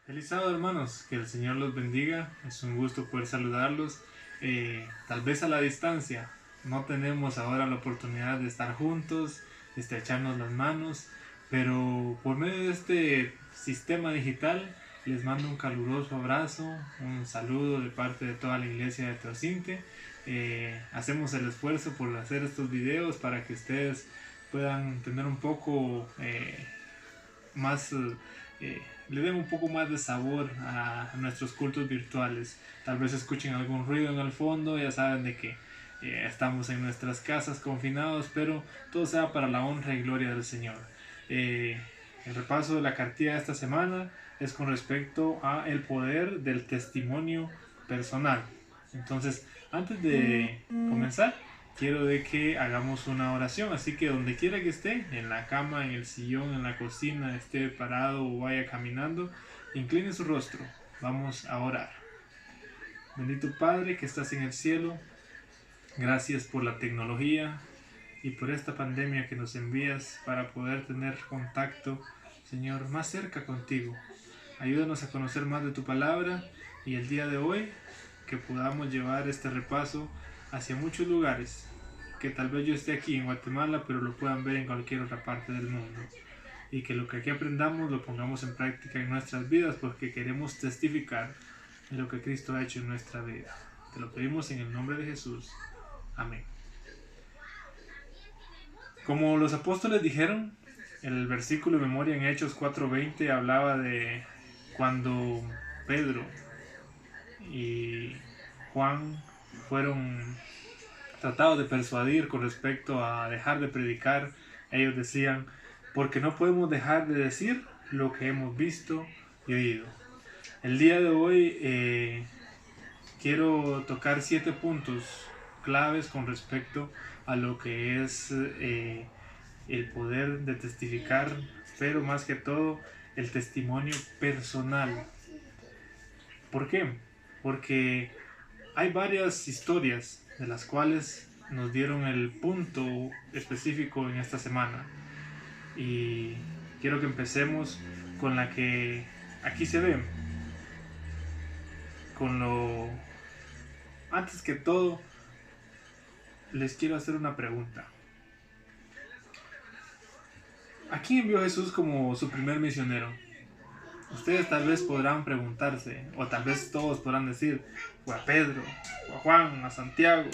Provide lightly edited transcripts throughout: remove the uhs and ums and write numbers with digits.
Feliz sábado, hermanos, que el Señor los bendiga. Es un gusto poder saludarlos, tal vez a la distancia. No tenemos ahora la oportunidad de estar juntos, de estrecharnos las manos, pero por medio de este sistema digital les mando un caluroso abrazo, un saludo de parte de toda la iglesia de Teocinte. Hacemos el esfuerzo por hacer estos videos para que ustedes puedan tener un poco más, le den un poco más de sabor a nuestros cultos virtuales. Tal vez escuchen algún ruido en el fondo, ya saben de que estamos en nuestras casas confinados, pero todo sea para la honra y gloria del Señor. El repaso de la cartilla de esta semana es con respecto a el poder del testimonio personal. Entonces, antes de comenzar, quiero de que hagamos una oración, así que donde quiera que esté, en la cama, en el sillón, en la cocina, esté parado o vaya caminando, incline su rostro. Vamos a orar. Bendito Padre que estás en el cielo, gracias por la tecnología y por esta pandemia que nos envías para poder tener contacto, Señor, más cerca contigo. Ayúdanos a conocer más de tu palabra y el día de hoy que podamos llevar este repaso hacia muchos lugares, que tal vez yo esté aquí en Guatemala, pero lo puedan ver en cualquier otra parte del mundo. Y que lo que aquí aprendamos lo pongamos en práctica en nuestras vidas, porque queremos testificar de lo que Cristo ha hecho en nuestra vida. Te lo pedimos en el nombre de Jesús. Amén. Como los apóstoles dijeron, el versículo de memoria en Hechos 4:20 hablaba de cuando Pedro y Juan fueron tratados de persuadir con respecto a dejar de predicar. Ellos decían, porque no podemos dejar de decir lo que hemos visto y oído. El día de hoy quiero tocar 7 puntos claves con respecto a lo que es el poder de testificar, pero más que todo el testimonio personal. ¿Por qué? Porque hay varias historias de las cuales nos dieron el punto específico en esta semana. Y quiero que empecemos con la que aquí se ve. Antes que todo, les quiero hacer una pregunta. ¿A quién envió Jesús como su primer misionero? Ustedes tal vez podrán preguntarse, o tal vez todos podrán decir, fue a Pedro, o a Juan, a Santiago,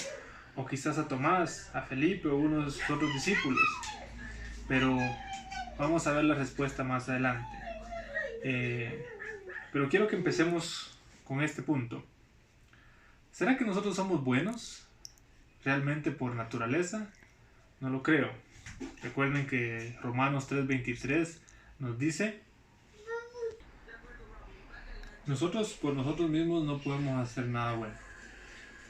o quizás a Tomás, a Felipe o unos otros discípulos. Pero vamos a ver la respuesta más adelante. Pero quiero que empecemos con este punto. ¿Será que nosotros somos buenos realmente por naturaleza? No lo creo. Recuerden que Romanos 3:23 nos dice, nosotros por nosotros mismos no podemos hacer nada bueno.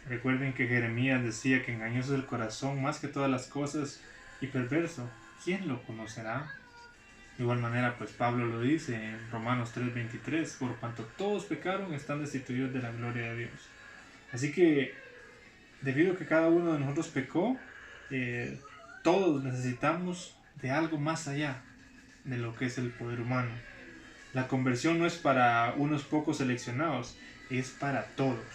Recuerden que Jeremías decía que engañoso es el corazón más que todas las cosas y perverso, ¿quién lo conocerá? De igual manera, pues Pablo lo dice en Romanos 3:23, por cuanto todos pecaron están destituidos de la gloria de Dios. Así que, debido a que cada uno de nosotros pecó, todos necesitamos de algo más allá de lo que es el poder humano. La conversión no es para unos pocos seleccionados, es para todos.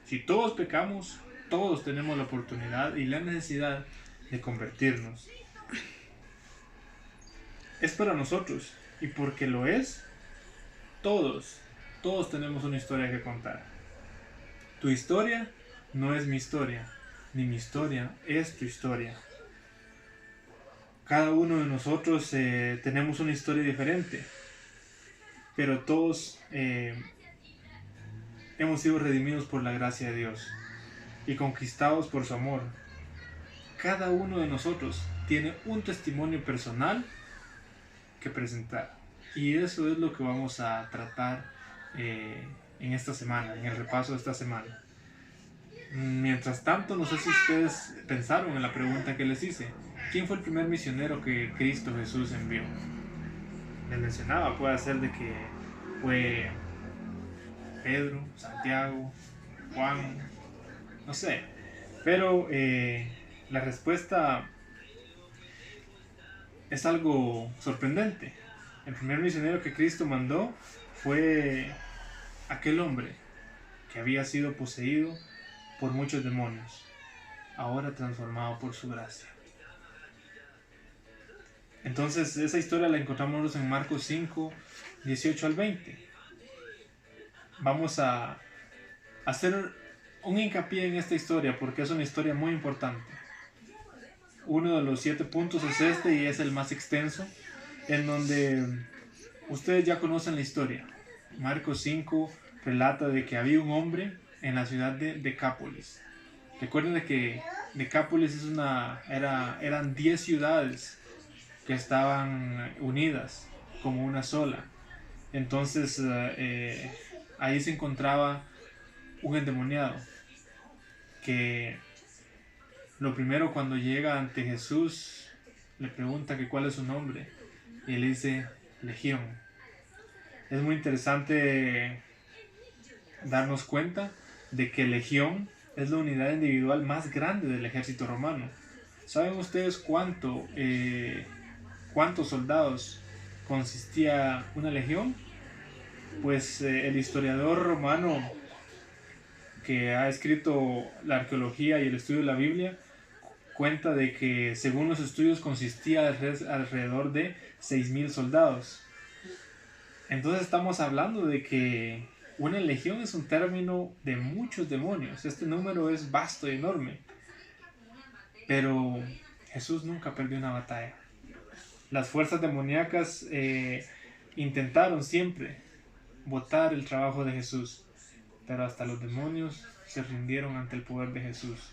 Si todos pecamos, todos tenemos la oportunidad y la necesidad de convertirnos. Es para nosotros, y porque lo es, todos tenemos una historia que contar. Tu historia no es mi historia, ni mi historia es tu historia. Cada uno de nosotros tenemos una historia diferente, pero todos hemos sido redimidos por la gracia de Dios y conquistados por su amor. Cada uno de nosotros tiene un testimonio personal que presentar, y eso es lo que vamos a tratar en esta semana, en el repaso de esta semana. Mientras tanto, no sé si ustedes pensaron en la pregunta que les hice. ¿Quién fue el primer misionero que Cristo Jesús envió? Les mencionaba, puede ser de que fue Pedro, Santiago, Juan, no sé. Pero la respuesta es algo sorprendente. El primer misionero que Cristo mandó fue aquel hombre que había sido poseído por muchos demonios, ahora transformado por su gracia. Entonces esa historia la encontramos en Marcos 5, 18 al 20. Vamos a hacer un hincapié en esta historia porque es una historia muy importante. Uno de los 7 puntos es este y es el más extenso, en donde ustedes ya conocen la historia. Marcos 5 relata de que había un hombre en la ciudad de Decápolis. Recuerden de que Decápolis eran 10 ciudades que estaban unidas como una sola. Entonces ahí se encontraba un endemoniado que lo primero cuando llega ante Jesús le pregunta que cuál es su nombre y él dice Legión. Es muy interesante darnos cuenta de que Legión es la unidad individual más grande del ejército romano. ¿Saben ustedes cuántos soldados consistía una legión? Pues el historiador romano que ha escrito la arqueología y el estudio de la Biblia cuenta de que según los estudios consistía alrededor de 6,000 soldados. Entonces estamos hablando de que una legión es un término de muchos demonios. Este número es vasto y enorme. Pero Jesús nunca perdió una batalla. Las fuerzas demoníacas intentaron siempre botar el trabajo de Jesús, pero hasta los demonios se rindieron ante el poder de Jesús.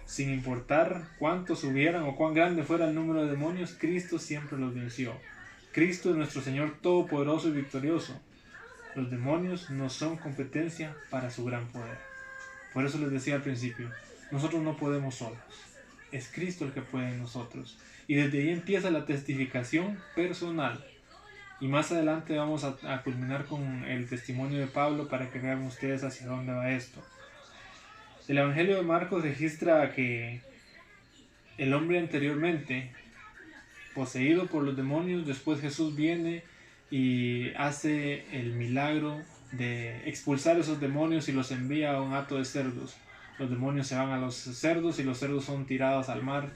Sin importar cuántos hubieran o cuán grande fuera el número de demonios, Cristo siempre los venció. Cristo es nuestro Señor todopoderoso y victorioso. Los demonios no son competencia para su gran poder. Por eso les decía al principio, nosotros no podemos solos. Es Cristo el que puede en nosotros. Y desde ahí empieza la testificación personal. Y más adelante vamos a culminar con el testimonio de Pablo para que vean ustedes hacia dónde va esto. El Evangelio de Marcos registra que el hombre anteriormente, poseído por los demonios, después Jesús viene y hace el milagro de expulsar esos demonios y los envía a un hato de cerdos. Los demonios se van a los cerdos y los cerdos son tirados al mar.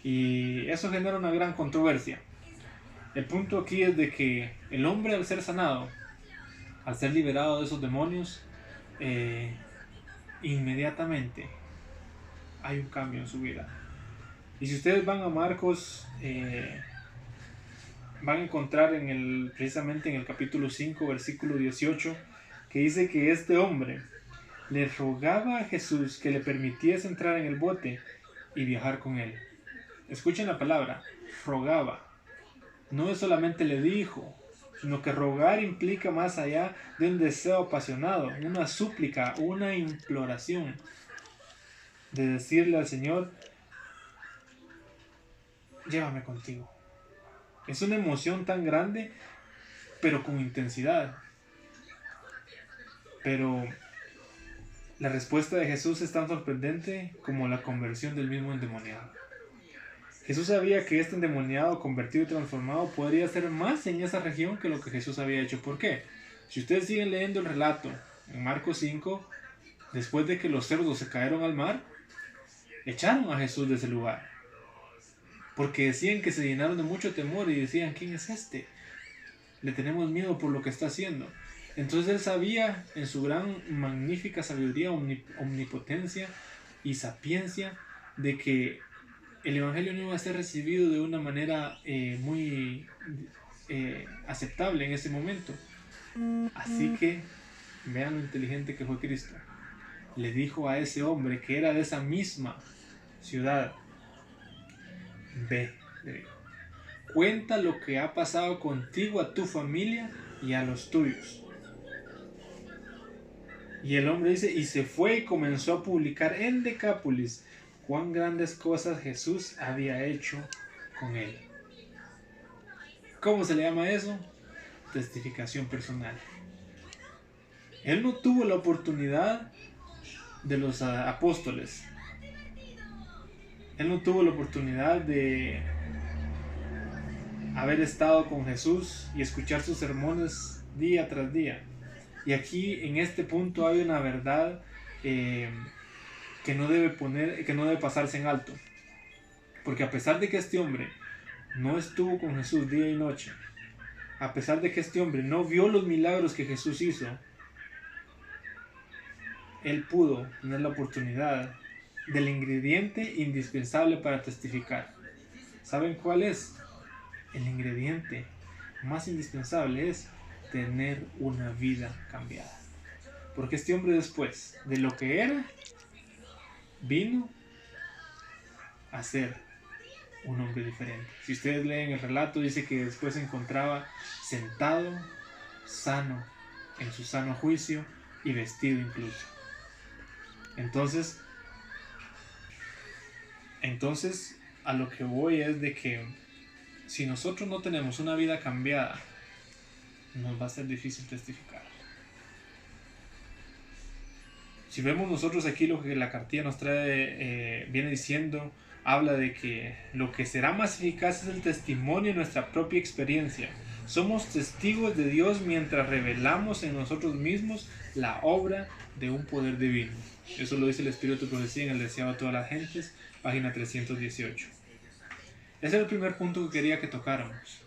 Y eso genera una gran controversia. El punto aquí es de que el hombre al ser sanado, al ser liberado de esos demonios, inmediatamente hay un cambio en su vida. Y si ustedes van a Marcos, van a encontrar precisamente en el capítulo 5, versículo 18, que dice que este hombre le rogaba a Jesús que le permitiese entrar en el bote y viajar con él. Escuchen la palabra, rogaba. No es solamente le dijo, sino que rogar implica más allá de un deseo apasionado, una súplica, una imploración, de decirle al Señor, llévame contigo. Es una emoción tan grande, pero con intensidad. Pero la respuesta de Jesús es tan sorprendente como la conversión del mismo endemoniado. Jesús sabía que este endemoniado convertido y transformado podría hacer más en esa región que lo que Jesús había hecho. ¿Por qué? Si ustedes siguen leyendo el relato en Marcos 5, después de que los cerdos se cayeron al mar, echaron a Jesús de ese lugar. Porque decían que se llenaron de mucho temor y decían, ¿quién es este? Le tenemos miedo por lo que está haciendo. Entonces él sabía en su gran, magnífica sabiduría, omnipotencia y sapiencia de que el Evangelio no iba a ser recibido de una manera muy aceptable en ese momento. Así que vean lo inteligente que fue Cristo. Le dijo a ese hombre que era de esa misma ciudad, ve, le dijo, cuenta lo que ha pasado contigo, a tu familia y a los tuyos. Y el hombre dice, y se fue y comenzó a publicar en Decápolis cuán grandes cosas Jesús había hecho con él. ¿Cómo se le llama eso? Testificación personal. Él no tuvo la oportunidad de los apóstoles. Él no tuvo la oportunidad de haber estado con Jesús y escuchar sus sermones día tras día. Y aquí en este punto hay una verdad que no debe pasarse en alto. Porque a pesar de que este hombre no estuvo con Jesús día y noche, a pesar de que este hombre no vio los milagros que Jesús hizo, él pudo tener la oportunidad del ingrediente indispensable para testificar. ¿Saben cuál es? El ingrediente más indispensable es tener una vida cambiada. Porque este hombre, después de lo que era, vino a ser un hombre diferente. Si ustedes leen el relato, dice que después se encontraba sentado, sano, en su sano juicio y vestido incluso. Entonces a lo que voy es de que si nosotros no tenemos una vida cambiada, nos va a ser difícil testificar. Si vemos nosotros aquí lo que la cartilla nos trae, viene diciendo, habla de que lo que será más eficaz es el testimonio de nuestra propia experiencia. Somos testigos de Dios mientras revelamos en nosotros mismos la obra de un poder divino. Eso lo dice el Espíritu de Profecía en el Deseado de todas las gentes, página 318. Ese es el primer punto que quería que tocáramos.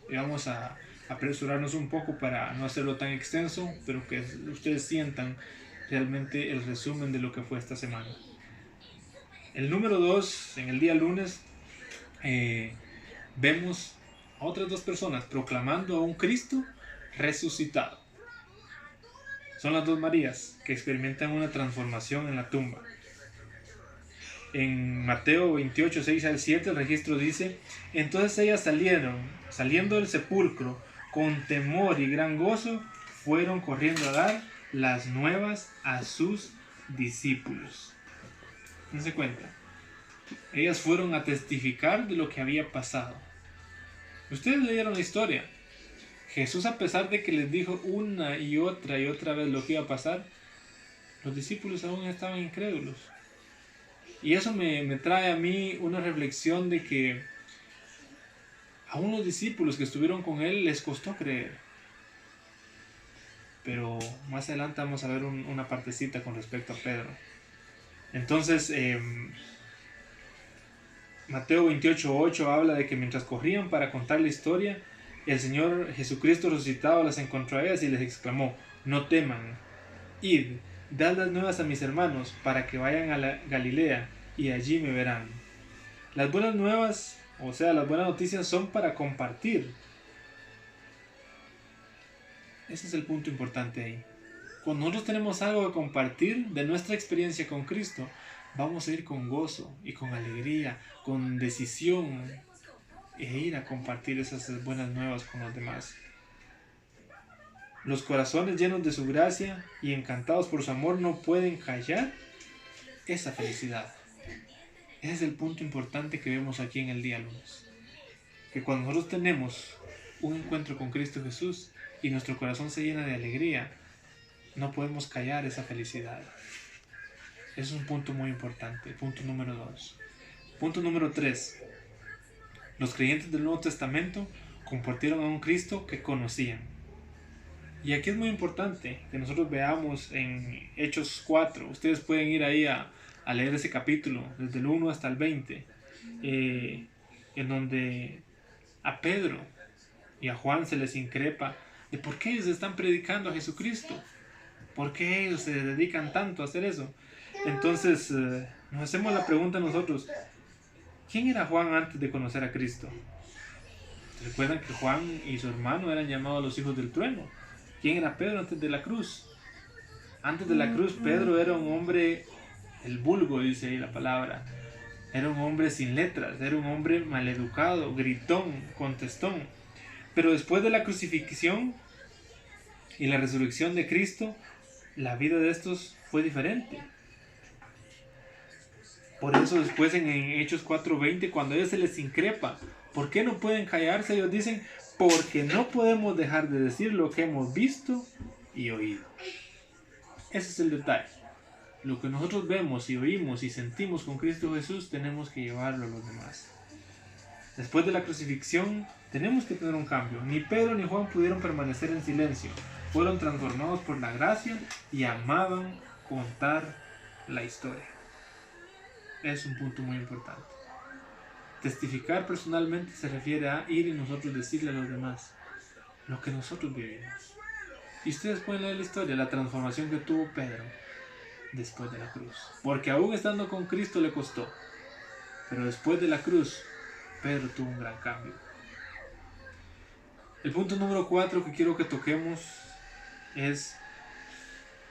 Y vamos a apresurarnos un poco para no hacerlo tan extenso, pero que ustedes sientan realmente el resumen de lo que fue esta semana. El número 2, en el día lunes, vemos a otras dos personas proclamando a un Cristo resucitado. Son las dos Marías que experimentan una transformación en la tumba. En Mateo 28, 6 al 7 el registro dice: entonces ellas saliendo del sepulcro, con temor y gran gozo, fueron corriendo a dar las nuevas a sus discípulos. Dense cuenta, ellas fueron a testificar de lo que había pasado. Ustedes leyeron la historia. Jesús, a pesar de que les dijo una y otra vez lo que iba a pasar, los discípulos aún estaban incrédulos. Y eso me trae a mí una reflexión de que aún los discípulos que estuvieron con él les costó creer. Pero más adelante vamos a ver una partecita con respecto a Pedro. Entonces, Mateo 28:8 habla de que mientras corrían para contar la historia, el Señor Jesucristo resucitado las encontró a ellas y les exclamó: no teman, id, dad las nuevas a mis hermanos para que vayan a la Galilea y allí me verán. Las buenas nuevas, o sea, las buenas noticias, son para compartir. Ese es el punto importante ahí. Cuando nosotros tenemos algo que compartir de nuestra experiencia con Cristo, vamos a ir con gozo y con alegría, con decisión, e ir a compartir esas buenas nuevas con los demás. Los corazones llenos de su gracia y encantados por su amor no pueden callar esa felicidad. Ese es el punto importante que vemos aquí en el día lunes. Que cuando nosotros tenemos un encuentro con Cristo Jesús y nuestro corazón se llena de alegría, no podemos callar esa felicidad. Es un punto muy importante. Punto número 2. Punto número 3. Los creyentes del Nuevo Testamento compartieron a un Cristo que conocían. Y aquí es muy importante que nosotros veamos en Hechos 4. Ustedes pueden ir ahí a leer ese capítulo, desde el 1 hasta el 20, en donde a Pedro y a Juan se les increpa de por qué ellos están predicando a Jesucristo. ¿Por qué ellos se dedican tanto a hacer eso? Entonces nos hacemos la pregunta nosotros: ¿quién era Juan antes de conocer a Cristo? ¿Recuerdan que Juan y su hermano eran llamados los hijos del trueno? ¿Quién era Pedro antes de la cruz? Antes de la cruz, Pedro era un hombre, el vulgo dice ahí la palabra, era un hombre sin letras, era un hombre maleducado, gritón, contestón. Pero después de la crucifixión y la resurrección de Cristo, la vida de estos fue diferente. Por eso después en Hechos 4:20, cuando a ellos se les increpa, ¿por qué no pueden callarse? Ellos dicen: porque no podemos dejar de decir lo que hemos visto y oído. Ese es el detalle. Lo que nosotros vemos y oímos y sentimos con Cristo Jesús, tenemos que llevarlo a los demás. Después de la crucifixión tenemos que tener un cambio. Ni Pedro ni Juan pudieron permanecer en silencio. Fueron transformados por la gracia y amaban contar la historia. Es un punto muy importante. Testificar personalmente se refiere a ir y nosotros decirle a los demás lo que nosotros vivimos. Y ustedes pueden leer la historia, la transformación que tuvo Pedro después de la cruz. Porque aún estando con Cristo le costó. Pero después de la cruz, Pedro tuvo un gran cambio. El punto número 4 que quiero que toquemos es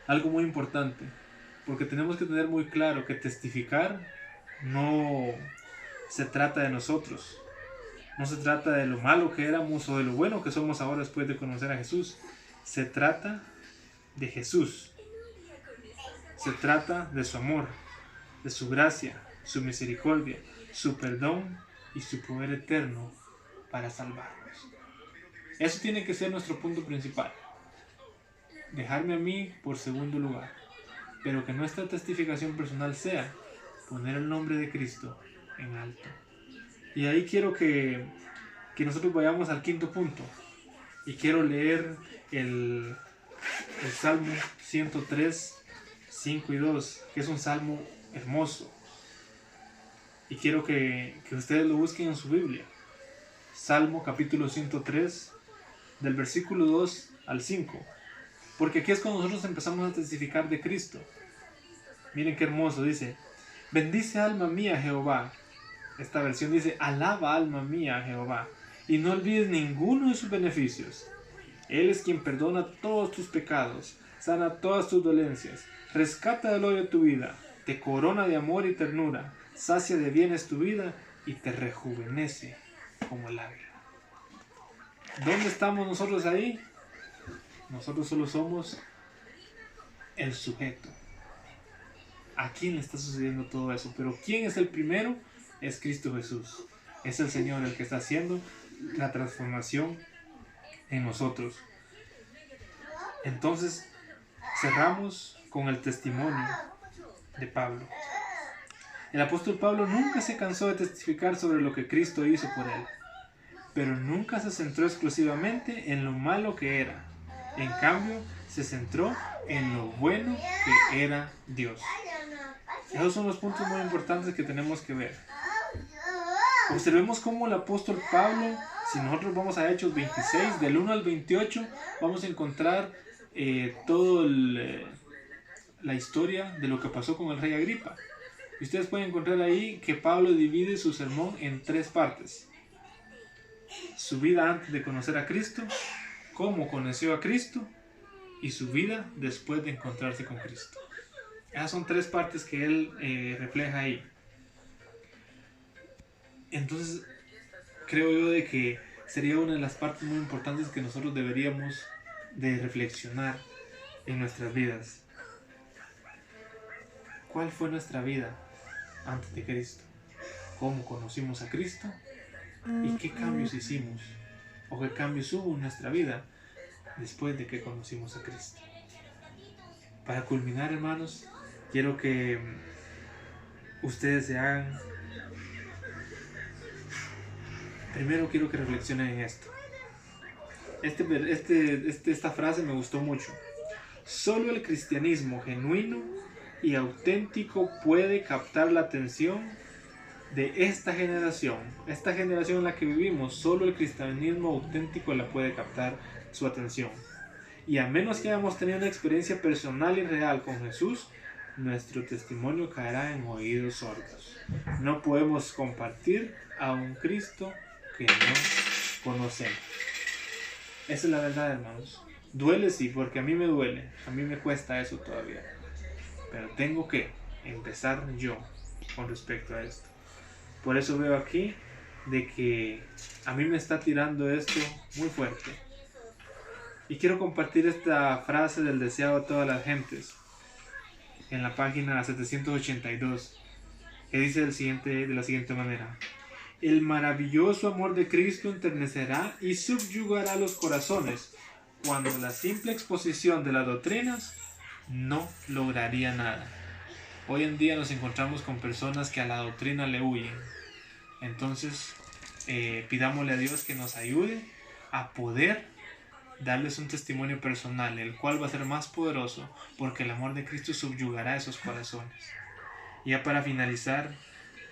algo muy importante. Porque tenemos que tener muy claro que testificar no se trata de nosotros. No se trata de lo malo que éramos o de lo bueno que somos ahora después de conocer a Jesús. Se trata de Jesús. Se trata de su amor, de su gracia, su misericordia, su perdón y su poder eterno para salvarnos. Eso tiene que ser nuestro punto principal. Dejarme a mí por segundo lugar. Pero que nuestra testificación personal sea poner el nombre de Cristo en alto. Y ahí quiero que nosotros vayamos al quinto punto. Y quiero leer el Salmo 103, 5 y 2, que es un salmo hermoso. Y quiero que ustedes lo busquen en su Biblia. Salmo capítulo 103, del versículo 2 al 5. Porque aquí es cuando nosotros empezamos a testificar de Cristo. Miren qué hermoso, dice: bendice alma mía a Jehová. Esta versión dice: alaba alma mía a Jehová, y no olvides ninguno de sus beneficios. Él es quien perdona todos tus pecados, sana todas tus dolencias, rescata del hoyo tu vida, te corona de amor y ternura, sacia de bienes tu vida y te rejuvenece como el águila. ¿Dónde estamos nosotros ahí? Nosotros solo somos el sujeto. ¿A quién le está sucediendo todo eso? Pero ¿quién es el primero? Es Cristo Jesús. Es el Señor el que está haciendo la transformación en nosotros. Entonces, cerramos con el testimonio de Pablo. El apóstol Pablo nunca se cansó de testificar sobre lo que Cristo hizo por él, pero nunca se centró exclusivamente en lo malo que era. En cambio, se centró en lo bueno que era Dios. Esos son los puntos muy importantes que tenemos que ver. Observemos cómo el apóstol Pablo, si nosotros vamos a Hechos 26, del 1 al 28, vamos a encontrar toda la historia de lo que pasó con el rey Agripa. Y ustedes pueden encontrar ahí que Pablo divide su sermón en 3 partes. Su vida antes de conocer a Cristo, cómo conoció a Cristo y su vida después de encontrarse con Cristo. Esas son 3 partes que él refleja ahí. Entonces, creo yo de que sería una de las partes muy importantes que nosotros deberíamos de reflexionar en nuestras vidas. ¿Cuál fue nuestra vida antes de Cristo? ¿Cómo conocimos a Cristo? ¿Y qué cambios hicimos? ¿O qué cambios hubo en nuestra vida después de que conocimos a Cristo? Para culminar, hermanos, quiero que ustedes se hagan... Primero quiero que reflexionen en esto. Esta frase me gustó mucho. Solo el cristianismo genuino y auténtico puede captar la atención de esta generación. Esta generación en la que vivimos, solo el cristianismo auténtico la puede captar su atención. Y a menos que hayamos tenido una experiencia personal y real con Jesús, nuestro testimonio caerá en oídos sordos. No podemos compartir a un Cristo que no conocemos. Esa es la verdad, hermanos. Duele, sí, porque a mí me duele. A mí me cuesta eso todavía. Pero tengo que empezar yo con respecto a esto. Por eso veo aquí de que a mí me está tirando esto muy fuerte. Y quiero compartir esta frase del deseado de todas las gentes en la página 782, que dice de la siguiente manera: el maravilloso amor de Cristo enternecerá y subyugará los corazones cuando la simple exposición de las doctrinas no lograría nada. Hoy en día nos encontramos con personas que a la doctrina le huyen. Entonces, pidámosle a Dios que nos ayude a poder darles un testimonio personal, el cual va a ser más poderoso, porque el amor de Cristo subyugará esos corazones. Y ya para finalizar,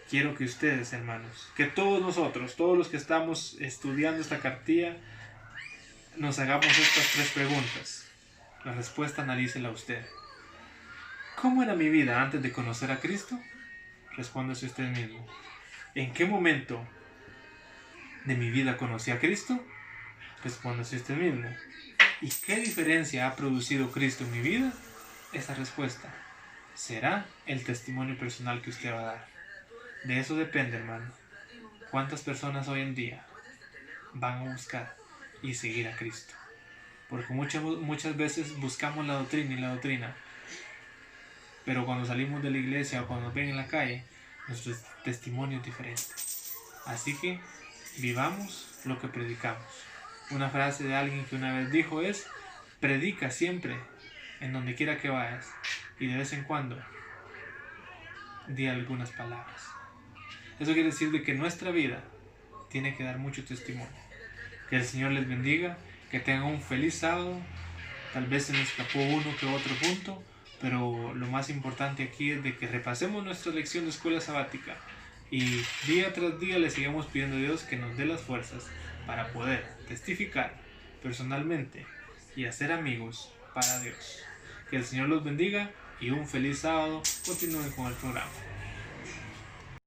quiero que ustedes, hermanos, que todos nosotros, todos los que estamos estudiando esta cartilla, nos hagamos estas 3 preguntas. La respuesta analícela usted. ¿Cómo era mi vida antes de conocer a Cristo? Respóndase usted mismo. ¿En qué momento de mi vida conocí a Cristo? Respóndase usted mismo. ¿Y qué diferencia ha producido Cristo en mi vida? Esa respuesta será el testimonio personal que usted va a dar. De eso depende, hermano. ¿Cuántas personas hoy en día van a buscar y seguir a Cristo? Porque muchas veces buscamos la doctrina, pero cuando salimos de la iglesia o cuando nos ven en la calle, nuestro testimonio es diferente. Así que vivamos lo que predicamos. Una frase de alguien que una vez dijo es: predica siempre, en donde quiera que vayas, y de vez en cuando di algunas palabras. Eso quiere decir de que nuestra vida tiene que dar mucho testimonio. Que el Señor les bendiga, que tengan un feliz sábado. Tal vez se nos escapó uno que otro punto, pero lo más importante aquí es de que repasemos nuestra lección de escuela sabática y día tras día le sigamos pidiendo a Dios que nos dé las fuerzas para poder testificar personalmente y hacer amigos para Dios. Que el Señor los bendiga y un feliz sábado. Continúen con el programa.